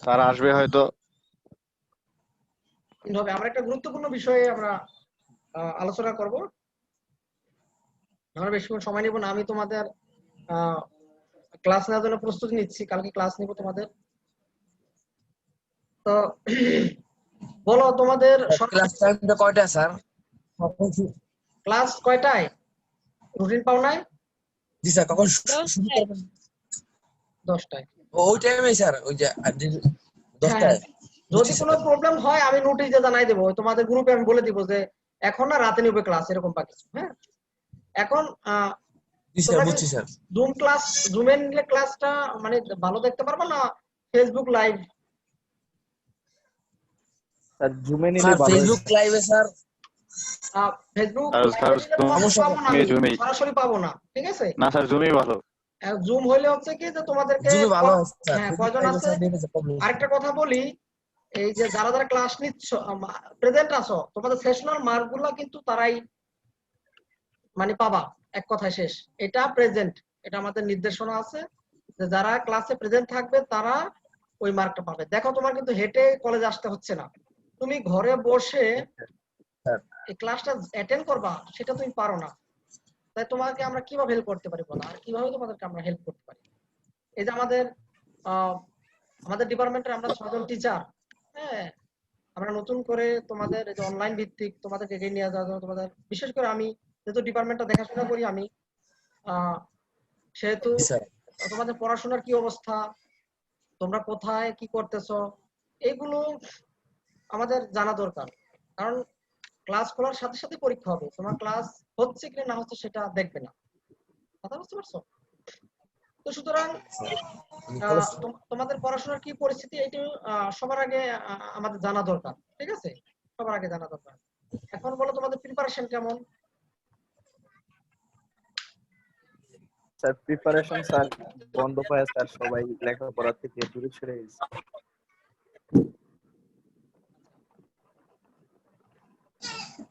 Sir আসবে হয়তো। হবে আমরা একটা গুরুত্বপূর্ণ বিষয়ে আমরা আলোচনা করব। আমরা বেশিক্ষণ সময় নেব না। আমি তোমাদের ক্লাস নেওয়ার জন্য প্রস্তুতি নিচ্ছি, কালকে ক্লাস নিব তোমাদের। তো বলো তোমাদের ক্লাস টাইমটা কয়টা স্যার? ক্লাস কয়টায়? রুটিন পাও নাই? জি স্যার, কখন শুরু করবেন? 10টায়। ওই টাইমে স্যার, ওই যে 10টায়। যদি কোনো প্রবলেম হয় আমি নোটিশে জানাই দেবো, তোমাদের গ্রুপে আমি বলে দিব যে এখন না রাতে নিবে ক্লাস, এরকম বা কিছু। হ্যাঁ, এখন জি স্যার, বুঝছি স্যার। জুম ক্লাস, জুমে নিলে ক্লাসটা মানে ভালো দেখতে পারবা না ফেসবুক লাইভ? স্যার জুমে নিলে ভালো। ফেসবুক লাইভে স্যার, ফেসবুক সরাসরি পাবো না, ঠিক আছে? না স্যার জুমই ভালো। জুম হইলে হচ্ছে কি যে তোমাদেরকে জুমে ভালো স্যার। হ্যাঁ কয়জন আছে। আরেকটা কথা বলি, এই যে যারা যারা ক্লাস নিচ্ছ প্রেজেন্ট আছো, তোমাদের সেশনাল মার্ক গুলা কিন্তু তারাই মানে পাবা, এক কথায় শেষ। এটা প্রেজেন্ট, এটা আমাদের নির্দেশনা আছে যে যারা ক্লাসে প্রেজেন্ট থাকবে তারা ওই মার্কটা পাবে। দেখো তোমার কিন্তু হেঁটে কলেজে আসতে হচ্ছে না, তুমি ঘরে বসে এই ক্লাসটা অ্যাটেন্ড করবা, সেটা তুমি পারো না। তাই তোমাকে আমরা কিভাবে হেল্প করতে পারি বলো, আর কিভাবে তোমাদেরকে আমরা হেল্প করতে পারি? এই যে আমাদের ডিপার্টমেন্টের আমরা 6 জন টিচার, হ্যাঁ, আমরা নতুন করে তোমাদের এই যে অনলাইন ভিত্তিক তোমাদেরকে এগিয়ে নিয়ে যাওয়ার জন্য তোমাদের, বিশেষ করে আমি যেহেতু ডিপার্টমেন্টটা দেখাশোনা করি আমি, সেহেতু তোমাদের পড়াশোনার কি অবস্থা, তোমরা কোথায় কি করতেছো, এগুলো আমাদের জানা দরকার। কারণ ক্লাস খোলার সাথে সাথে পরীক্ষা হবে, তোমার ক্লাস হচ্ছে কি না হচ্ছে সেটা দেখবে না। কথা বুঝতে পারছো? তো সুতরাং তোমাদের পড়াশোনার কি পরিস্থিতি এটা সবার আগে আমাদের জানা দরকার, ঠিক আছে? সবার আগে জানা দরকার। এখন বলো তোমাদের প্রিপারেশন কেমন? স্যার প্রিপারেশন স্যার বন্ধ পায় স্যার, সবাই লেখাপড়া থেকে দূরে সরে গেছে।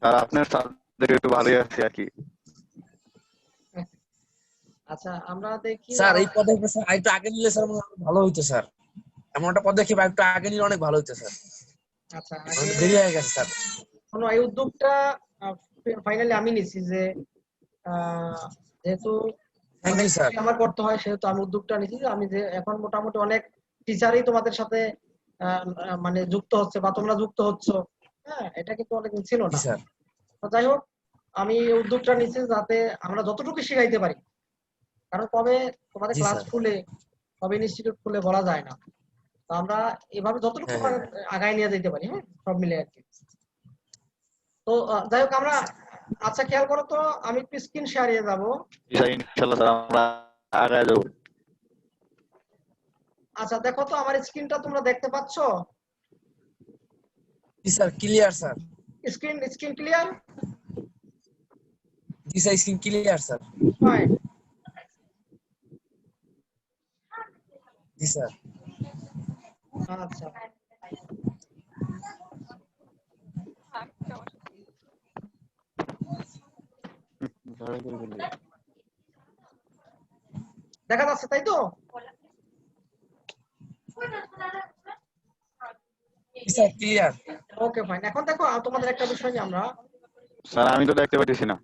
আর আপনার স্যারদের একটু ভালোই আছে আর কি। আচ্ছা আমরা দেখি স্যার এই পদক্ষেপ স্যার একটু আগে নিলে স্যার ভালো হইতো স্যার। এমন একটা পদক্ষেপ একটু আগে নিলে অনেক ভালো হইতো স্যার। আচ্ছা আগে দেরি হয়ে গেছে স্যার। শোনো, এই উদ্যোগটা ফাইনালি আমি নিছি যে যেহেতু আমার করতে হয়, সেহেতু আমি উদ্যোগটা নিছি যে আমি যে এখন মোটামুটি অনেক টিচারই তোমাদের সাথে মানে যুক্ত হচ্ছে বা তোমরা যুক্ত হচ্ছ। হ্যাঁ, এটা কিন্তু অনেকদিন ছিল না। যাই হোক, আমি এই উদ্যোগটা নিছি যাতে আমরা যতটুকু শিখাইতে পারি, কারণ কবে তোমাদের ক্লাস খুলে কবে ইনস্টিটিউট খুলে বলা যায় না। তো আমরা এভাবে যতটুকু আগায় নিয়ে যেতে পারি, হ্যাঁ, সব মিলে আর কি। তো যাই হোক আমরা, আচ্ছা খেয়াল করো তো, আমি একটু স্ক্রিন শেয়ারে যাবো। ইনশাআল্লাহ স্যার আমরা আগায় যাব। আচ্ছা দেখো তো আমার স্ক্রিনটা তোমরা দেখতে পাচ্ছ? জি sir, clear sir. Screen clear? জি sir, screen clear sir. Fine. জি স্যার। আচ্ছা দেখা যাচ্ছে তাই তো? Sir clear. Okay fine. এখন দেখো তোমাদের একটা বিষয় নিয়ে আমরা, স্যার আমি তো দেখতে পাচ্ছি না।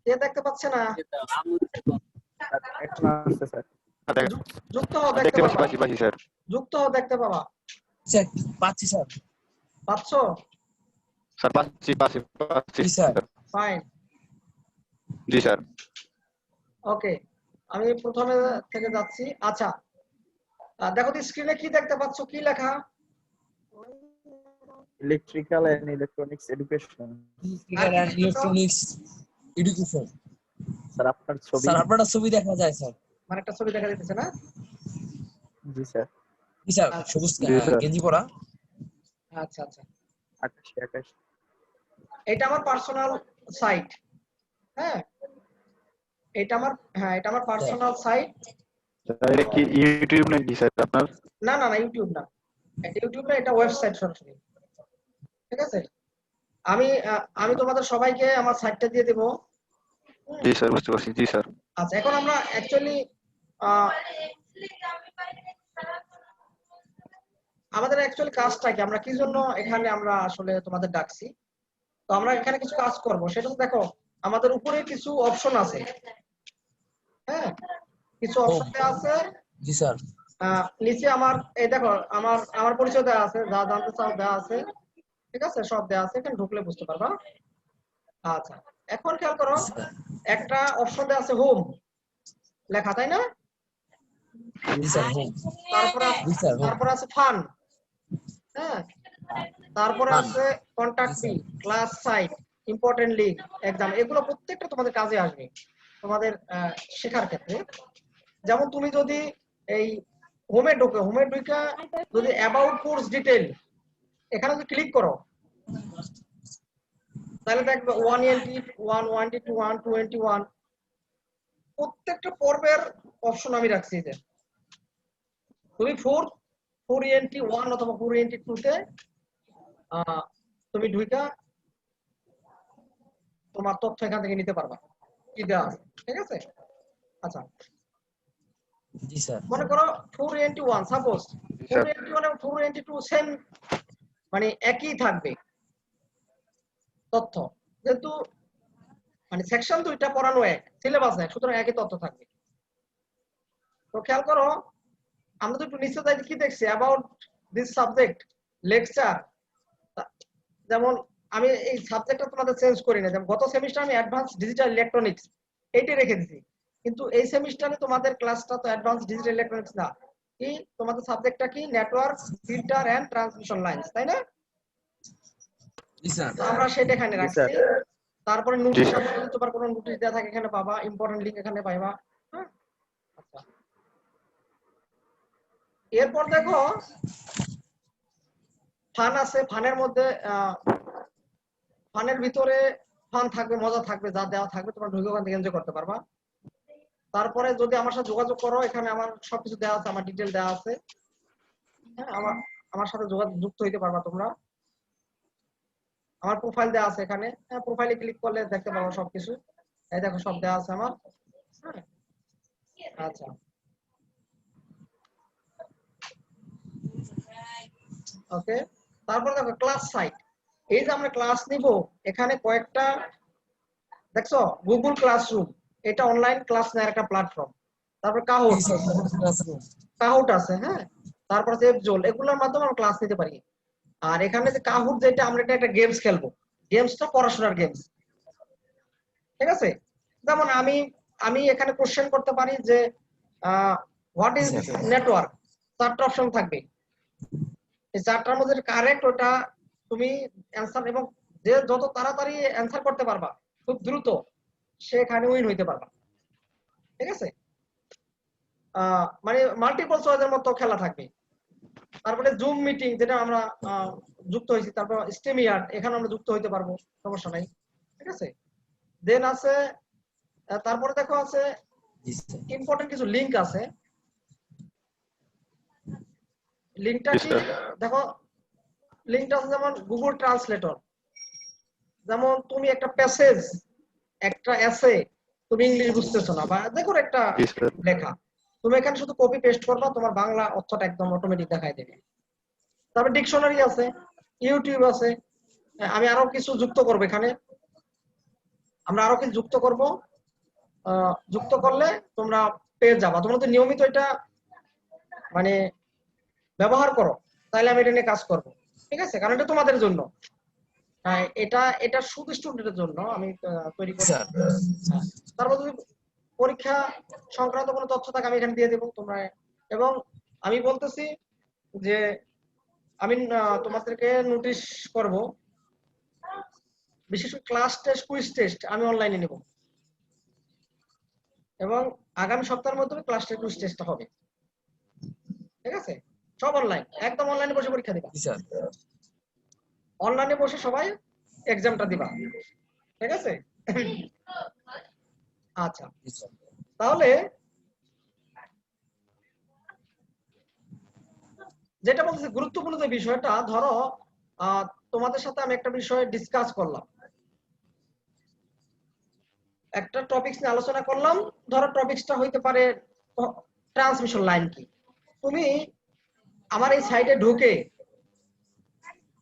কে দেখতে পাচ্ছে না? এখন আসছে স্যার। যুক্ত হও, দেখতে পাবা। পাচ্ছি স্যার। যুক্ত হও, দেখতে পাবা। স্যার পাচ্ছি স্যার। পাচ্ছো? স্যার পাচ্ছি স্যার। ফাইন। জি স্যার। ওকে, আমি প্রথমে থেকে যাচ্ছি। আচ্ছা দেখো তো স্ক্রিনে কি দেখতে পাচ্ছ, কি লেখা? Electrical and electronics education. Electrical and electronics education. Sir আপনার ছবি। স্যার আপনার ছবি দেখা যায় স্যার। মানে একটা ছবি দেখা যাচ্ছে না? জি স্যার। জি স্যার, সবুজ গেঞ্জি পরা। আচ্ছা আচ্ছা, আকাশ। এটা আমার পার্সোনাল সাইট। হ্যাঁ, এটা আমার পার্সোনাল সাইট। এটা কি ইউটিউব নাকি স্যার আপনার? না না না, ইউটিউব না, এটা ইউটিউব না, এটা ওয়েবসাইট সরাসরি। ঠিক আছে, আমি তোমাদের সবাইকে আমার সাইটটা দিয়ে দেব। জি স্যার, বুঝতে পারছি। জি স্যার। আচ্ছা এখন আমরা অ্যাকচুয়ালি আমাদের অ্যাকচুয়ালি কাজটা কি, আমরা কি জন্য এখানে আমরা আসলে তোমাদের ডাকছি? তো আমরা এখানে কিছু কাজ করব, সেটা তো দেখো আমাদের উপরে কিছু অপশন আছে। হ্যাঁ, কিছু অপশন দেওয়া আছে। জি স্যার। নিচে আমার এই দেখো আমার আমার পরিচয় দেওয়া আছে, যা জানতে চাও দেওয়া আছে, ঠিক আছে, সব দেওয়া আছে, এখানে ঢুকলে বুঝতে পারবা। আচ্ছা, এখন খেয়াল করো, একটা অপশন দেওয়া আছে হোম লেখা, তাই না? জি স্যার হোম। জি স্যার হোম। তারপর আছে ফান, হ্যাঁ, তারপরে Fun, আছে কন্টাক্ট জি me, sir. Class site, important link, exam, এগুলো প্রত্যেকটা তোমাদের কাজে আসবে তোমাদের শেখার ক্ষেত্রে। যেমন তুমি যদি এই হোমে ঢুকে যদি অ্যাবাউট কোর্স ডিটেইল এখানে যদি ক্লিক করো, তাহলে দেখবে 181, 122, 121 প্রত্যেকটা পর্বের অপশন আমি রাখছি। যে তুমি 421 অথবা 422 তে তুমি ঢুইকা তোমার তথ্য এখান থেকে নিতে পারবা, কি দেওয়া আছে, ঠিক আছে? আচ্ছা, জি স্যার। মনে করো 421, সাপোজ জি স্যার। 421 এবং 422 সেম, মানে একই থাকবে তথ্য, যেহেতু মানে সেকশন দুইটা পড়ানো এক, সিলেবাস এক, সুতরাং একই তথ্য থাকবে। তো খেয়াল করো, আমরা তো একটু নিচে যাই, কি দেখছি অ্যাবাউট দিস সাবজেক্ট লেকচার। যেমন আমি এই সাবজেক্টটা তোমাদের চেঞ্জ করি না, যেমন গত সেমিস্টার আমি অ্যাডভান্স ডিজিটাল ইলেকট্রনিক্স এইটাই রেখে দিছি, কিন্তু এই সেমিস্টারে তোমাদের ক্লাসটা তো অ্যাডভান্স ডিজিটাল ইলেকট্রনিক্স না, কি তোমাদের সাবজেক্টটা কি network filter and transmission lines, তাই না? জি স্যার। তো আমরা সেটা এখানে জি রাখছি। স্যার। তারপরে জি নোটিশ, স্যার। যদি তোমার কোনো নোটিশ দেওয়া থাকে এখানে পাবা, ইম্পর্টেন্ট লিংক এখানে পাইবা। হ্যাঁ, আচ্ছা, এরপর দেখো ফান আছে, ফানের মধ্যে ফানের ভিতরে ফান থাকবে, মজা থাকবে, যা দেওয়া থাকবে তোমরা ঢুকে ওখান থেকে এনজয় করতে পারবা। তারপরে যদি আমার সাথে যোগাযোগ করো, এখানে আমার সবকিছু দেওয়া আছে, আমার ডিটেল দেওয়া আছে। হ্যাঁ, আমার সাথে যোগাযোগ যুক্ত হইতে পারবা তোমরা। আমার প্রোফাইল দেওয়া আছে এখানে, হ্যাঁ, প্রোফাইলে ক্লিক করলে দেখতে পাবো সবকিছু, এই দেখো সব দেওয়া আছে আমার। হ্যাঁ, আচ্ছা, ওকে। তারপর দেখো ক্লাস সাইট, এই যে আমরা ক্লাস নিব, এখানে কয়েকটা দেখছো, গুগল ক্লাসরুম, এটা অনলাইন ক্লাস নেওয়ার একটা প্ল্যাটফর্ম। তারপর জি স্যার ক্লাসরুম। কাহুট আছে, হ্যাঁ, তারপর জেপজোল, এগুলোর মাধ্যমে আমরা ক্লাস নিতে পারি। আর এখানে যে কাহুট, যেটা আমরা একটা গেমস খেলবো, গেমসটা পড়াশোনার গেমস, ঠিক আছে? যেমন আমি আমি এখানে কোশ্চেন করতে পারি যে what G is sir. Network, 4টা অপশন থাকবে, এই 4টার মধ্যে কারেক্ট ওটা তুমি অ্যান্সার, এবং যে যত তাড়াতাড়ি অ্যান্সার করতে পারবা খুব দ্রুত, সেখানে উইন হইতে পারবা, ঠিক আছে? মানে মাল্টিপল চয়েসের মতো খেলা থাকবে। তারপরে জুম মিটিং, যেটা আমরা যুক্ত হয়েছি, তারপর স্টেমিয়ার্ড, এখানে আমরা যুক্ত হইতে পারবো, সমস্যা নাই, ঠিক আছে? দেন আছে, তারপরে দেখো আছে জি স্যার। ইম্পর্টেন্ট কিছু লিংক আছে। লিংকটা জি কি স্যার। দেখো, লিংকটা আছে যেমন গুগল ট্রান্সলেটর, যেমন তুমি একটা প্যাসেজ, একটা এসে তুমি ইংলিশ বুঝতেছো না, বা দেখো একটা জি স্যার। লেখা, তুমি এখানে শুধু কপি পেস্ট করবা, তোমার বাংলা অর্থটা একদম অটোমেটিক দেখাই দেবে। তারপর ডিকশনারি আছে, ইউটিউব আছে, আমি আরো কিছু যুক্ত করবো এখানে, আমরা আরো কিছু যুক্ত করব। যুক্ত করলে তোমরা পেয়ে যাবা, তোমরা তো নিয়মিত এটা মানে ব্যবহার করো, তাহলে আমি এটা নিয়ে কাজ করব, ঠিক আছে? কারণ এটা তোমাদের জন্য, এটা এটা শুধু স্টুডেন্টের জন্য আমি তৈরি করছি। স্যার। হ্যাঁ, তারপর যদি পরীক্ষা সংক্রান্ত কোনো তথ্য থাকে আমি এখানে দিয়ে দেবো তোমরা। এবং আমি বলতেছি যে আমি তোমাদেরকে নোটিশ করব, বিশেষ করে ক্লাস টেস্ট, কুইজ টেস্ট আমি অনলাইনে নেব, এবং আগামী সপ্তাহের মধ্যে ক্লাস টেস্ট, কুইজ টেস্টটা হবে, ঠিক আছে? সব অনলাইন, একদম অনলাইনে বসে পরীক্ষা দিবা, জি স্যার। অনলাইনে বসে সবাই এক্সামটা দিবা, ঠিক আছে? আচ্ছা, জি স্যার। তাহলে যেটা বলতেছি গুরুত্বপূর্ণ যে বিষয়টা, ধরো তোমাদের সাথে আমি একটা বিষয় ডিসকাস করলাম, একটা টপিকস নিয়ে আলোচনা করলাম, ধরো টপিকসটা হইতে পারে ট্রান্সমিশন লাইন কি। তুমি আমার এই সাইটে ঢুকে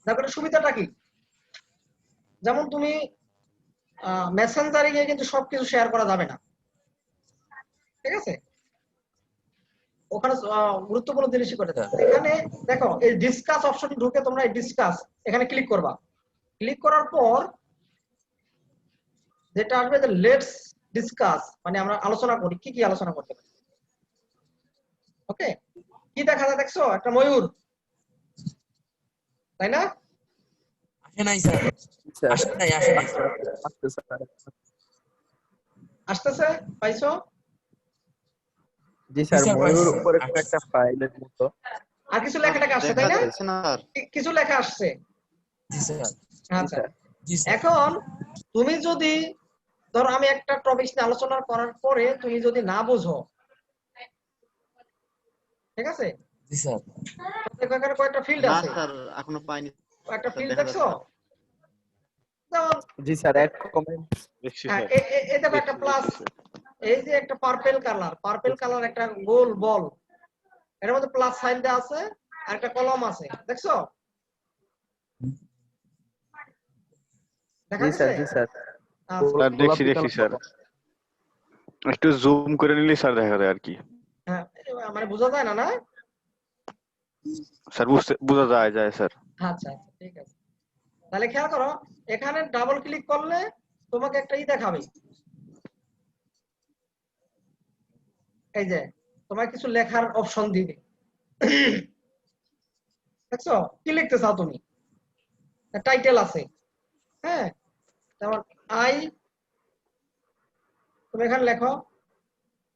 দেখো এটা সুবিধাটা কি, যেমন তুমি মেসেঞ্জারে গিয়ে কিন্তু সবকিছু শেয়ার করা যাবে না, ঠিক আছে, ওখানে গুরুত্বপূর্ণ জিনিসই করে দেয়। এখানে দেখো এই ডিসকাস অপশনে ঢুকে তোমরা এই ডিসকাস এখানে ক্লিক করবা, ক্লিক করার পর যেটা আসবে যে লেটস ডিসকাস, মানে আমরা আলোচনা করি কি কি আলোচনা করতে পারি। ওকে, কি দেখা যায় দেখছো, একটা ময়ূর, তাই না? আসে নাই স্যার, স্যার আসে নাই, আসে নাই। আসতে স্যার। আসতেছে, পাইছো? জি স্যার, স্যার, ময়ূর পাইছি। উপরে কোন একটা ফাইলের মতো। আর কিছু লেখা টেখা আসছে, তাই না? দেখাচ্ছে না স্যার? কিছু লেখা আসছে। জি স্যার, জি আচ্ছা, স্যার। জি স্যার, এখন তুমি যদি ধরো আমি একটা টপিক নিয়ে আলোচনা করার পরে তুমি যদি না বুঝো, ঠিক আছে, জি স্যার, দেখো এখানে কয়েকটা ফিল্ড না আছে, স্যার, এখনো পাইনি কয়েকটা স্যার, ফিল্ড দেখা দেখছো, যাচ্ছে। যেমন জি স্যার, এড কমেন্ট। দেখছি হ্যাঁ, স্যার, এই দেখো একটা প্লাস, দেখছি স্যার। এই যে একটা পার্পল কালার একটা গোল বল, এর মধ্যে প্লাস সাইন দেওয়া আছে আর একটা কলম আছে, দেখছো? দেখা জি স্যার, গেছে? জি স্যার। আচ্ছা, স্যার দেখছি গোলাপি দেখছি স্যার, কালার। একটু জুম করে নিলে স্যার দেখা যায় আর কি। হ্যাঁ, মানে বোঝা যায় না, না? স্যার বোঝা যায় স্যার। আচ্ছা আচ্ছা, ঠিক আছে, তাহলে খেয়াল করো, এখানে ডাবল ক্লিক করলে তোমাকে একটা দেখাবে, এই যে তোমার কিছু লেখার অপশন দিবে, দেখছো? কি লিখতে চাও তুমি? টাইটেল আছে, হ্যাঁ, যেমন আই, তুমি এখানে লেখো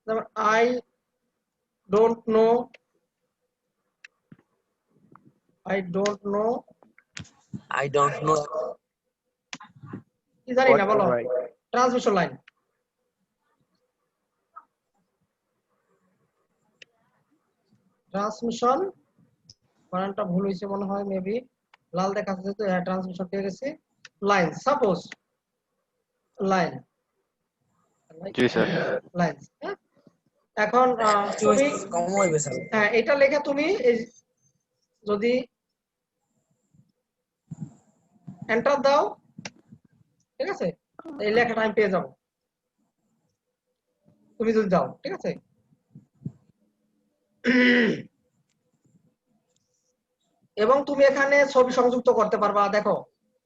যেমন I don't know, I don't know, I don't know. কি জানি না, হোয়াট বলো, রাইট। ট্রান্সমিশন লাইন, ট্রান্সমিশন বানানটা ভুল হয়েছে মনে হয়, মেবি লাল দেখাচ্ছে তো, হ্যাঁ ট্রান্সমিশন পেয়ে গেছি, লাইন, সাপোজ লাইন, জি স্যার। লাইন, এখন তুমি কম হইবে স্যার। হ্যাঁ এটা লেখা তুমি এই যদি এন্টার দাও, ঠিক আছে, এই লেখাটা আমি পেয়ে যাবো, তুমি যদি দাও, ঠিক আছে। এবং তুমি এখানে ছবি সংযুক্ত করতে পারবা, দেখো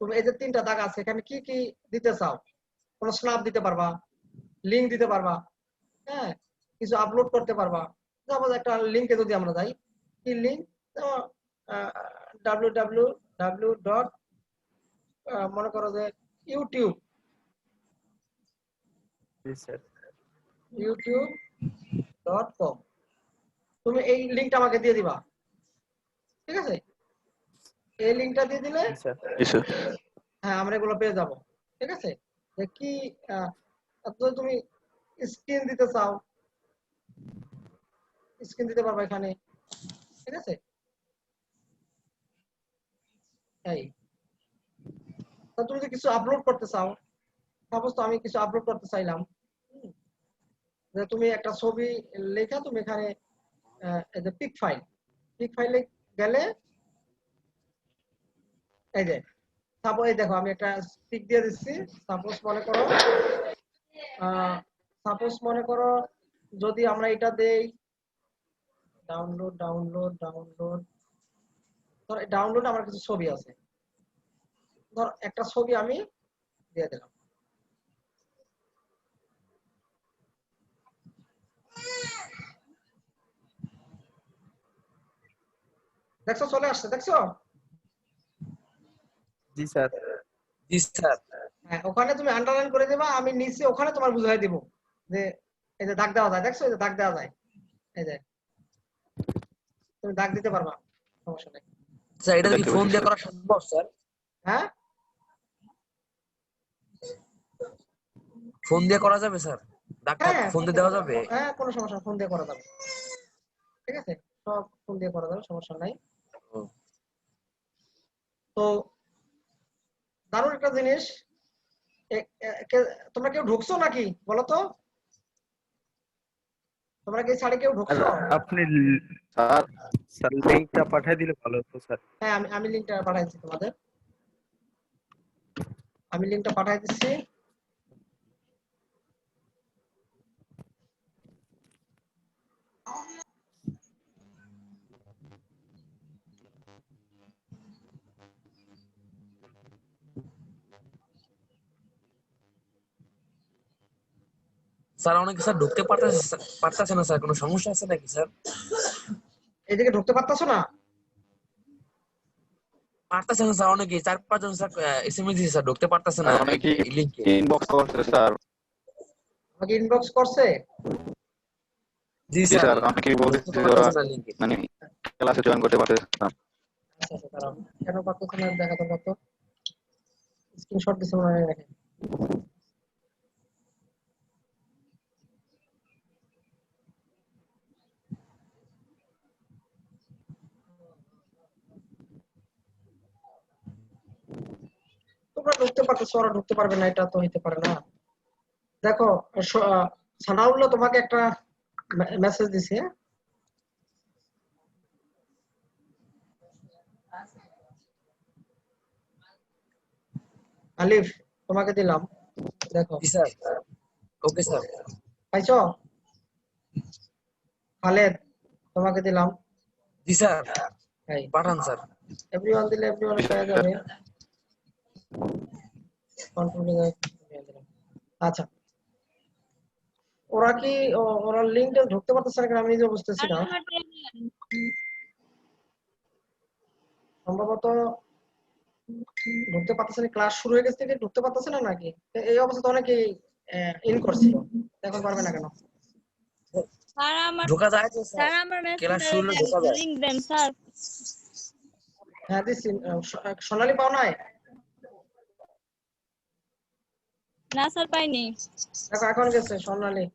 তুমি এই যে তিনটা দাগ আছে, এখানে কি কি দিতে চাও, কোনো স্ন্যাপ দিতে পারবা, লিংক দিতে পারবা, হ্যাঁ, কিছু আপলোড করতে পারবা। সাপোজ একটা লিংকে যদি আমরা যাই, কি লিংক, www ডট, মনে করো যে ইউটিউব, জি স্যার। youtube.com, তুমি এই লিংকটা আমাকে দিয়ে দিবা, ঠিক আছে, এই লিংকটা দিয়ে দিলে জি স্যার। জি স্যার। হ্যাঁ আমরা এগুলো পেয়ে যাব, ঠিক আছে। যে কি যদি তুমি স্ক্রিন দিতে চাও, স্ক্রিন দিতে পারবে এখানে, ঠিক আছে, এই তো তুমি যদি কিছু আপলোড করতে চাও, সাপোজ তো আমি কিছু আপলোড করতে চাইলাম, যে তুমি একটা ছবি লেখা তুমি এখানে এই যে পিক ফাইলে গেলে, এই যে সাপোজ এই দেখো আমি একটা পিক দিয়ে দিচ্ছি, সাপোজ মনে করো যদি আমরা এটা দেই ডাউনলোড, ধর ডাউনলোড আমার কিছু ছবি আছে, ধর একটা ছবি আমি দিয়ে দিলাম, দেখছো চলে আসছে, দেখছো? জি স্যার। জি স্যার, হ্যাঁ, ওখানে তুমি আন্ডারলাইন করে দিবা, আমি নিচে ওখানে তোমার বুঝাই দিব যে এই যে দাগ দেওয়া যায়, দেখছো এই যে দাগ দেওয়া যায়, এই যে তুমি দাগ দিতে পারবা, সমস্যা নেই। স্যার এটা কি দেখতে ফোন পাচ্ছি দিয়ে স্যার। করা সম্ভব স্যার? হ্যাঁ, ফোন দিয়ে করা যাবে স্যার? ডাক্তার হ্যাঁ, ফোন দিয়ে দেওয়া যাবে? হ্যাঁ, কোনো সমস্যা, ফোন দিয়ে করা যাবে, ঠিক আছে, সব ফোন দিয়ে করা যাবে, সমস্যা নাই। ও, তো দারুণ একটা জিনিস, তোমরা কেউ ঢুকছো নাকি বলো তো, তোমরা কি ছাড়ে কেউ আর ঢুকছো? আপনি স্যার স্যার লিংকটা পাঠিয়ে দিলে ভালো হতো স্যার। হ্যাঁ, আমি লিংকটা পাঠাইছি তোমাদের। আমি লিংকটা পাঠিয়ে দিচ্ছি। স্যার অনেকে স্যার ঢুকতে পারতেছে না স্যার, কোনো সমস্যা আছে নাকি স্যার? এদিকে ঢুকতে পারতাছো না? পারতেছে না স্যার, অনেকে 4-5 জন স্যার এসএমএস দিয়েছে স্যার, ঢুকতে পারতেছে না আর অনেকে এই লিংকে। ইনবক্স করছে স্যার। আমাকে ইনবক্স করছে। জি জি স্যার, স্যার, অনেকেই ঢুকতে বলতেছে ওরা পারতেছে না লিংকে। মানে ক্লাসে জয়েন করতে পারতেছে না। আচ্ছা আচ্ছা, দাঁড়াও। কেন পারতেছো না দেখা তো কত স্ক্রিনশট দিছে মনে হয় দেখেন। তোমরা ঢুকতে পারতেছো, ওরা ঢুকতে পারবে না, এটা তো হইতে পারে না। দেখো, সানাউল্লাহ তোমাকে একটা মেসেজ দিছে। আলিফ, তোমাকে দিলাম, দেখো। জি স্যার, ওকে স্যার। পাইছো? খালেদ, তোমাকে দিলাম। জি স্যার, এই পাঠান স্যার। এভরিওয়ান দিলে এভরিওয়ান জি পেয়ে স্যার। যাবে। কন্ট্রোল আচ্ছা, ওরা কি ওরা লিংকটা ঢুকতে পারতেছে না কেন আমি নিজে বুঝতেছি না। সম্ভবত ঢুকতে পারতেছে না, ক্লাস শুরু হয়ে গেছে থেকে ঢুকতে পারতেছে না নাকি? এই অবস্থা অনেকেই ইন করছিল, এখন পারবে না কেন? স্যার আমার ঢোকা যায় তো স্যার, স্যার আমার ক্লাস মেসেঞ্জারে শুরু হলে ঢোকা যায়। লিংক দেন স্যার। হ্যাঁ দিচ্ছি। সোনালী পাও নাই? না স্যার, পাইনি। দেখো এখন গেছে সোনালী।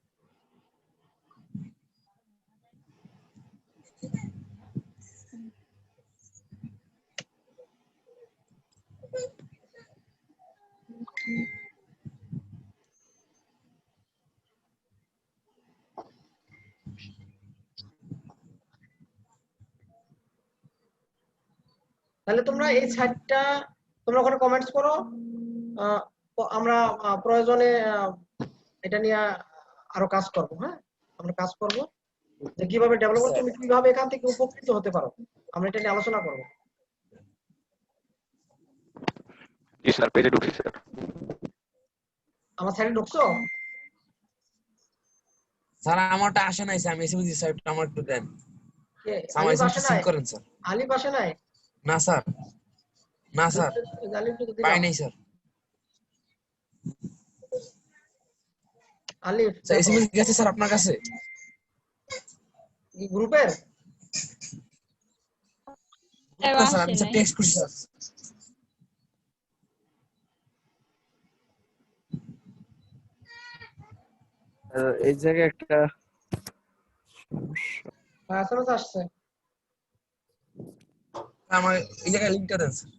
তাহলে তোমরা এই সাইটটা তোমরা ওখানে কমেন্টস করো। আহ, আমরা প্রয়োজনে এটা নিয়ে আরো কাজ করব। হ্যাঁ, আমরা কাজ করব যে কিভাবে ডেভেলপার তুমি কিভাবে এখান থেকে উপকৃত হতে পারো, আমরা এটা নিয়ে আলোচনা করব। জি স্যার, পেজে ঢুকছি স্যার। আমার সাইটে ঢুকছো? স্যার আমারটা আসে নাই স্যার, আমি এসএমএস দিছি স্যার, একটু আমার একটু দেন। কে? আমার আলিফ আসে এসএমএস সিন নাই? করেন স্যার। আলিফ আসে নাই? না স্যার, না স্যার, আলিফকে তো পাই দিলাম। নাই স্যার। আলিফ স্যার দেখো, এসএমএস গেছে স্যার আপনার কাছে? গ্রুপের না স্যার, আসে আমি স্যার নাই। টেক্সট করছি স্যার। এই জায়গায় একটা সমস্যা। এসএমএস আসছে। আমার এই জায়গায় লিংকটা দেন স্যার।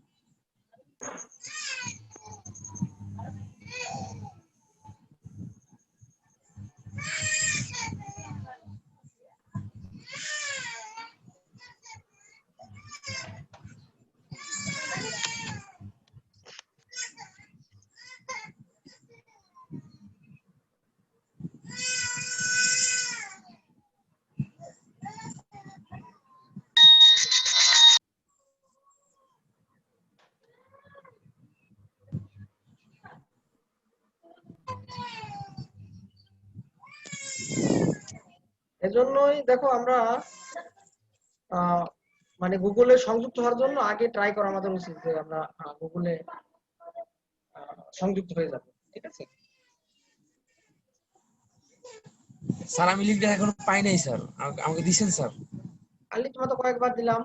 এজন্যই দেখো আমরা আহ, মানে গুগলে সংযুক্ত হওয়ার জন্য আগে ট্রাই করা আমাদের উচিত যে আমরা গুগলে সংযুক্ত হয়ে যাব। ঠিক আছে? স্যার আমি লিংকটা এখনো পাই নাই স্যার, আমাকে দিছেন স্যার? আলি তোমার তো কয়েকবার দিলাম।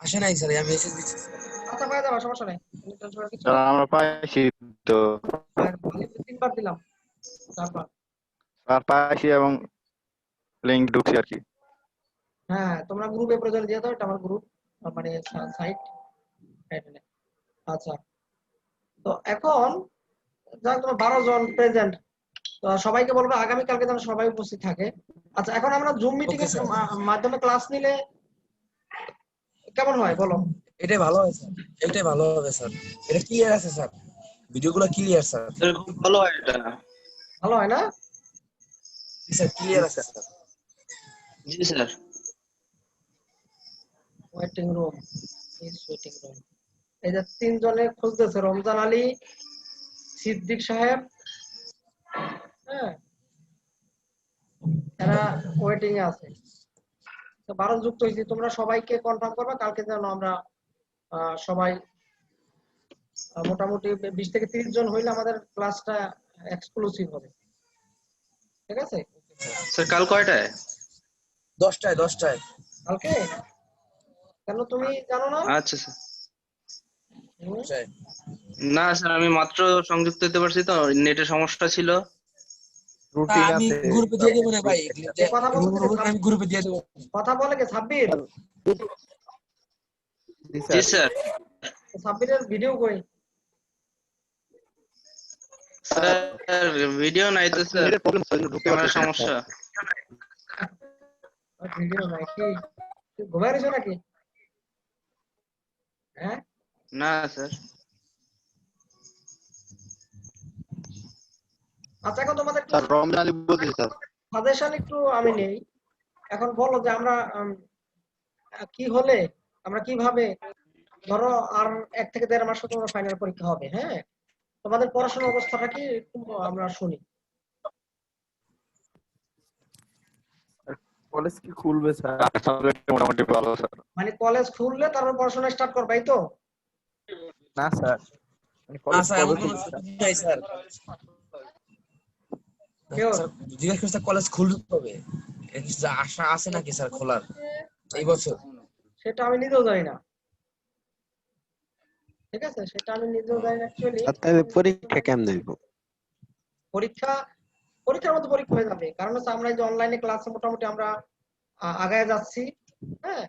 আসে নাই স্যার, আমি মেসেজ দিচ্ছি স্যার। আচ্ছা পাই যাবা, সমস্যা নেই, টেনশন করার কিছু স্যার নেই। আমরা পাইছি তো। আলিফকে 3বার দিলাম, 4বার। স্যার পাইছি এবং লিঙ্ক ঢুকছি আর কি। হ্যাঁ, তোমরা গ্রুপে প্রয়োজন দিয়ে দাও, এটা আমার গ্রুপ মানে সাইট। আচ্ছা, তো এখন যাক তোমার 12 জন প্রেজেন্ট, তো সবাইকে বলবো আগামী কালকে যেন সবাই উপস্থিত থাকে। আচ্ছা, এখন আমরা জুম মিটিং ওকে এর স্যার, মাধ্যমে ক্লাস নিলে কেমন হয় বলো? এটাই ভালো হবে স্যার, এটাই ভালো হবে স্যার। এটা ক্লিয়ার আছে স্যার, ভিডিওগুলো ক্লিয়ার স্যার। স্যার খুব ভালো হয় এটা। ভালো হয় না? জি স্যার, ক্লিয়ার আছে স্যার। জি sir. Waiting room, waiting room. এই যে তিনজনে খুঁজতেছে, রমজান আলী, সিদ্দিক সাহেব, হ্যাঁ, এরা ওয়েটিং এ আছে। তো 12 যুক্ত হয়েছে, তোমরা সবাইকে কনফার্ম করবা কালকে যেন আমরা সবাই মোটামুটি 20 থেকে 30 জন হইলে আমাদের ক্লাসটা এক্সক্লুসিভ হবে। ঠিক আছে? স্যার কাল কয়টায়? 10টায় 10টায়। কালকে কেন তুমি জানো না? আচ্ছা স্যার। হুম? 10টায়। না স্যার আমি মাত্র সংযুক্ত হতে পারছি তো, নেটের সমস্যা ছিল। রুটিন আমি আছে গ্রুপে দিয়ে দেবো না ভাই, কে কথা বলতেছে? আমি গ্রুপে দিয়ে দেবো। কথা বলে কে? সাব্বির? জি জি স্যার। স্যার। সাব্বিরের ভিডিও কই? স্যার ভিডিও নাই তো স্যার, নেটের প্রবলেম স্যার, ঢুকতে ক্যামেরার পারতেছি না। সমস্যা। ভিডিও নাই কি? তুই ঘুমায় রইছো নাকি? হ্যাঁ? না স্যার। আচ্ছা, এখন তোমাদের একটু স্যার রমজান আলী বলতেছি স্যার। সাজেশন একটু আমি নেই। এখন বলো যে আমরা কি হলে, আমরা কিভাবে, ধরো আর 1 থেকে 1.5 মাসে তোমার ফাইনাল পরীক্ষা হবে, হ্যাঁ, তোমাদের পড়াশোনার অবস্থাটা কি একটু আমরা শুনি। কলেজ কি খুলবে স্যার? সাবজেক্ট মোটামুটি ভালো স্যার। মানে কলেজ খুললে তারপর পড়াশোনা স্টার্ট করবাই তো? না স্যার, না কলেজ স্যার, কবে এমন কোনো খুলবে? ছুটি নাই স্যার। কেউ স্যার জিজ্ঞেস করছে কলেজ খুলবে কবে, এর কিছু আশা আছে নাকি স্যার খোলার এই বছর? সেটা আমি নিজেও জানি না। ঠিক আছে, সেটা আমি নিজেও জানি না অ্যাকচুয়ালি। আর তাহলে পরীক্ষা কেমনে দিব? পরীক্ষা, পরীক্ষার মতো পরীক্ষা হয়ে যাবে, কারণ হচ্ছে আমরা এই যে অনলাইনে ক্লাসে মোটামুটি আমরা আগায় যাচ্ছি। হ্যাঁ,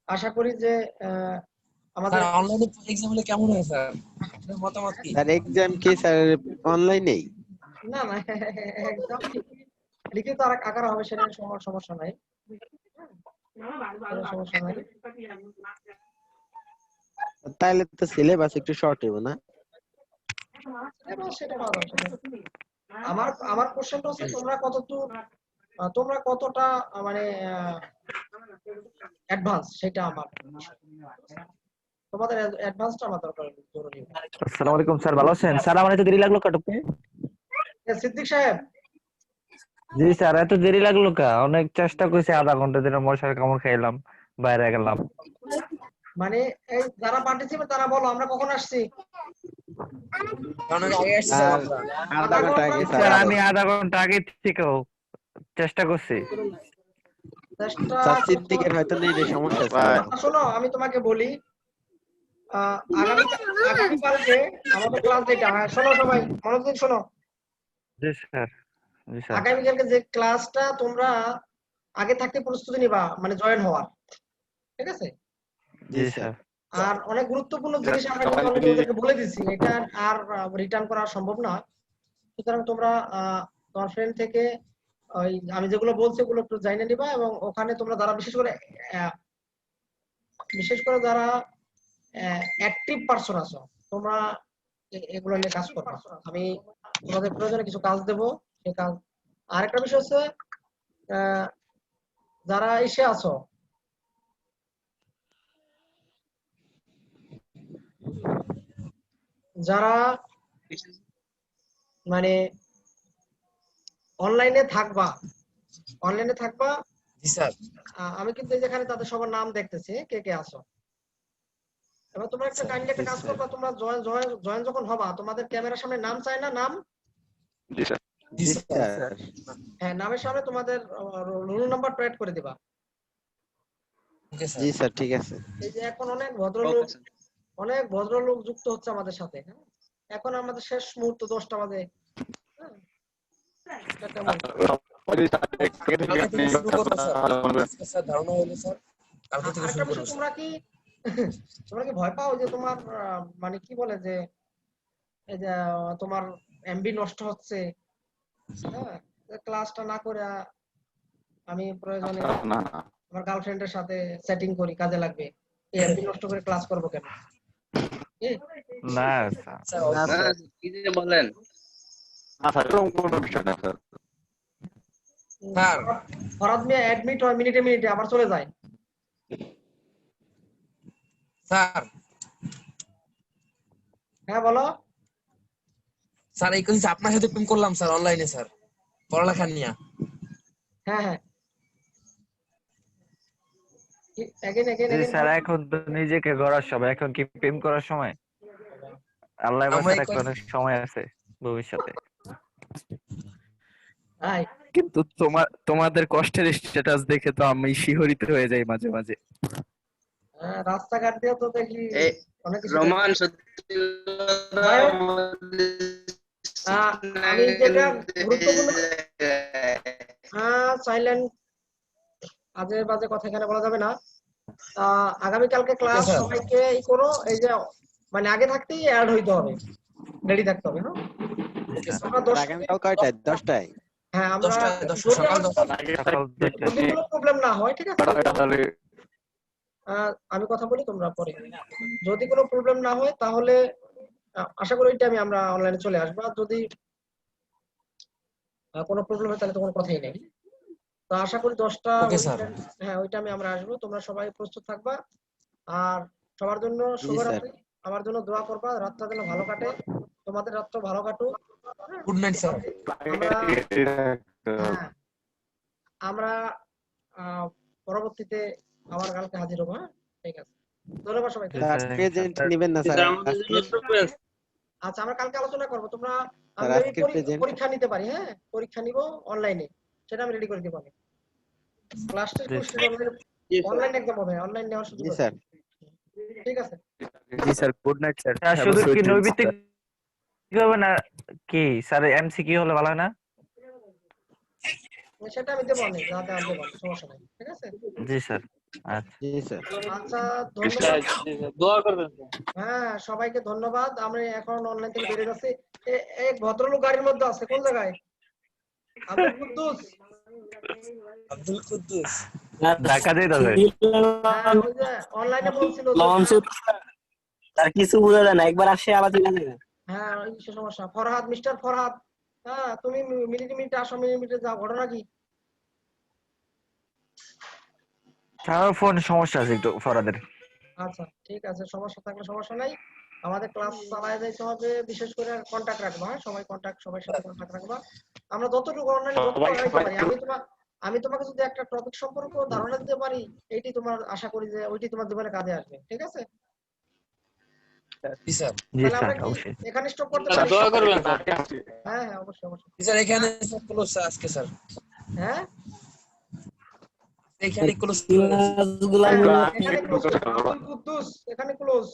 আশা করি যে আমাদের স্যার অনলাইনে এক্সাম হলে কেমন হয় স্যার, আপনার মতামত কি? স্যার এক্সাম কি স্যার অনলাইনেই? না না একদম লিখিত আর আকার হবে, সেটা সমস্যা নাই। কোনো সমস্যা নাই। তাহলে তো সিলেবাস একটু শর্ট হইব না? সেটা পাওয়া যাবে, আমার আমার কোশ্চেনটা হচ্ছে তোমরা কতটা মানে অ্যাডভান্স, সেটা আমার তোমাদের অ্যাডভান্সটা আমার দরকার জরুরি। আসসালামু আলাইকুম স্যার, ভালো আছেন? স্যার আমার এত দেরি লাগলো কাটতে? সিদ্দিক সাহেব, জি স্যার, এত দেরি লাগলো কা? অনেক চেষ্টা করেছি, আধা ঘন্টা দিনে মশার কামড় খাইলাম, বাইরে গেলাম। মানে এই যারা পার্টিসিপেট তারা বলো আমরা কখন আসছি? অনেক আগে আসছি স্যার আর আমরা। আধা ঘন্টা আগে স্যার স্যার। আমি আধা ঘন্টা আগে থেকেও চেষ্টা করছি। চেষ্টা স্যার করতে সিদ্দিকের হয়তো নেটের সমস্যা স্যার। শোনো, আমি তোমাকে বলি আগামীকালকে আমাদের ক্লাস যেটা, হ্যাঁ শোনো সবাই মনোযোগ দিয়ে শোনো। জি স্যার। জি স্যার। আগামীকালকে যে ক্লাসটা তোমরা আগে থাকতে প্রস্তুতি নিবা, মানে জয়েন হওয়ার, ঠিক আছে? জি স্যার। আর অনেক গুরুত্বপূর্ণ জিনিস আমরা কিন্তু অলরেডি ওদেরকে বলে দিচ্ছি, এটা আর রিটার্ন করা সম্ভব না। সুতরাং তোমরা তোমার ফ্রেন্ড থেকে ওই আমি যেগুলো বলছি ওগুলো একটু জানিয়ে নিবা, এবং ওখানে তোমরা যারা বিশেষ করে যারা অ্যাক্টিভ পারসন আছো, তোমরা এগুলো নিয়ে কাজ করবা। আমি তোমাদের প্রয়োজনে কিছু কাজ দেবো, সেই কাজ। আরেকটা বিষয় হচ্ছে যারা এসে আছো, যারা মানে অনলাইনে থাকবা, জি স্যার। আমি কিন্তু যেখানে তাদের সবার নাম দেখতেছি কে কে আছো। এবার তোমরা একটা কাইন্ডলি একটা কাজ করবা, তোমরা জয়েন যখন হবা তোমাদের ক্যামেরার সামনে নাম চাই না, নাম, জি স্যার। জি জি স্যার। স্যার। হ্যাঁ নামের সামনে তোমাদের রোল নাম্বার অ্যাড করে দিবা। ওকে জি স্যার। স্যার ঠিক আছে। এই যে এখন অনেক ওকে স্যার। ভদ্রলোক যুক্ত হচ্ছে আমাদের সাথে, হ্যাঁ? এখন আমাদের শেষ মুহূর্ত 10টা বাজে, হ্যাঁ? এটা কেমন? কালকে থেকে শুরু করবো স্যার, আজকে স্যার ধারণা হলো স্যার, কালকে থেকে আরেকটা শুরু বিষয়, করবো স্যার। তোমরা কি ভয় পাও যে তোমার মানে কি বলে যে এই যে তোমার এমবি নষ্ট হচ্ছে, হ্যাঁ, ক্লাসটা না করে আমি প্রয়োজনে আমার গার্লফ্রেন্ডের সাথে সেটিং করি, কাজে লাগবে। এই এমবি নষ্ট করে ক্লাস করবো কেন? কি? না স্যার, স্যার না না, স্যার, কি যে বলেন। স্যার ফরাদ মিয়া অ্যাডমিট হয় মিনিটে মিনিটে, আবার চলে যায়। স্যার হ্যাঁ বলো। স্যার এই কথা আপনার সাথে প্রেম করলাম স্যার, অনলাইনে স্যার, পড়ালেখা নিয়ে। হ্যাঁ হ্যাঁ, এগেন এগেন জি এগেন। স্যার, এখন তো নিজেকে গড়ার সময়, এখন কি প্রেম করার সময়? আল্লাহ আমরা বাঁচার এই এখন অনেক সময় আছে ভবিষ্যতে। হাই, কিন্তু তোমাদের কষ্টের স্ট্যাটাস দেখে তো আমি শিহরিত হয়ে যাই মাঝে মাঝে। রাস্তাঘাট দিয়ে তো দেখি এই অনেক কিছু রোমান, দেখি। সত্যি কথা যাই হোক, আমাদের আমি যেটা গুরুত্বপূর্ণ সাইলেন্ট, আজে বাজে কথা এখানে বলা যাবে না। আগামীকালকে ক্লাস স্যার। সবাইকে ই করো, এই যে মানে আগে থাকতেই অ্যাড হইতে হবে, রেডি থাকতে হবে। হ্যাঁ, আমরা আর আগামীকাল কয়টায়? 10টায়? হ্যাঁ আমরা 10টা যদি সকাল আমার 10টা। সকাল 2টা। যদি কোনো প্রবলেম না হয়, ঠিক আছে, আমি কথা বলি তোমরা পরে। যদি কোনো প্রবলেম না হয় তাহলে আশা করি এটা আমরা অনলাইনে চলে আসবো। আর যদি কোনো প্রবলেম হয় তাহলে তো কোনো কথাই নেই। তো আশা করি 10টা, ওকে স্যার। হ্যাঁ ওই টাইমে আমরা আসবো। তোমরা সবাই প্রস্তুত থাকবা। আর সবার জন্য জি স্যার। শুভরাত্রি। আমার জন্য দোয়া করবা, রাতটা যেন ভালো কাটে, তোমাদের রাতটা ভালো কাটুক। Good night sir. আমরা হ্যাঁ, আমরা পরবর্তীতে আবার কালকে হাজির হবো। হ্যাঁ, ঠিক আছে, ধন্যবাদ সবাইকে। স্যার প্রেজেন্ট নিবেন না স্যার স্যার, আমাদের জন্য আজকে? surprise। আচ্ছা, আমরা কালকে আলোচনা করবো। তোমরা স্যার আমি আজকের প্রেজেন্ট? পরীক্ষা নিতে পারি। হ্যাঁ, পরীক্ষা নিব অনলাইনে, সেটা আমি রেডি করে দিব। আমি ক্লাসটা জি স্যার। অনলাইন এক্সাম হবে, অনলাইন নেওয়ার সুযোগ জি আছে। স্যার। ঠিক আছে। জি sir, good night sir. Sir have শুধু আ সুইট কি ড্রিমস নৈর্ব্যক্তিক স্যার। হবে না কি স্যার? এমসিকিউ হলে ভালো হয় না? সেটা আমি দেবো, অনেক যা দেওয়া দেবো, সমস্যা নেই। ঠিক আছে। জি স্যার। আচ্ছা। জি স্যার। আচ্ছা, ধন্যবাদ। হ্যাঁ, সবাইকে ধন্যবাদ। আমি এখন অনলাইন থেকে বেরিয়ে যাচ্ছি। এক ভদ্রলোক গাড়ির মধ্যে আছে, কোন জায়গায়? আব্দুল কুদ্দুস। আব্দুল কুদ্দুস। ঢাকা যাইতাছে। হ্যাঁ, ওই যে অনলাইনে বলছিল তার কিছু বোঝা যায় না, একবার আসে আবার চলে যায়। হ্যাঁ, ওই সে সমস্যা। ফরহাদ, মিস্টার ফরহাদ। হ্যাঁ, তুমি মিনিটে মিনিটে আসো, মিনিটে মিনিটে যাও, ঘটনা কি? স্যার ফোন সমস্যা আছে একটু ফরাদের। আচ্ছা, ঠিক আছে, সমস্যা থাকলে সমস্যা নাই। আমাদের ক্লাস চালায় যাইতে হবে, বিশেষ করে কন্টাক্ট রাখবা। হ্যাঁ, সবার সাথে কন্টাক্ট রাখবা। আমরা যতটুকু অনলাইনে যতটুকু আগাইতে পারি, আমি তোমাকে যদি একটা টপিক সম্পর্কে ধারণা দিতে পারি, এইটি তোমার, আশা করি যে ওইটি তোমার জীবনে কাজে আসবে। ঠিক আছে। জি স্যার। জি তাহলে স্যার, আমরা কি অবশ্যই। এখানে স্টপ করতে পারি? হ্যাঁ হ্যাঁ, অবশ্যই অবশ্যই। জি স্যার, এখানে ক্লোজ স্যার আজকে স্যার। হ্যাঁ, এখানে ক্লোজ। এখানে ক্লোজ। আব্দুল কুদ্দুস এখানে ক্লোজ।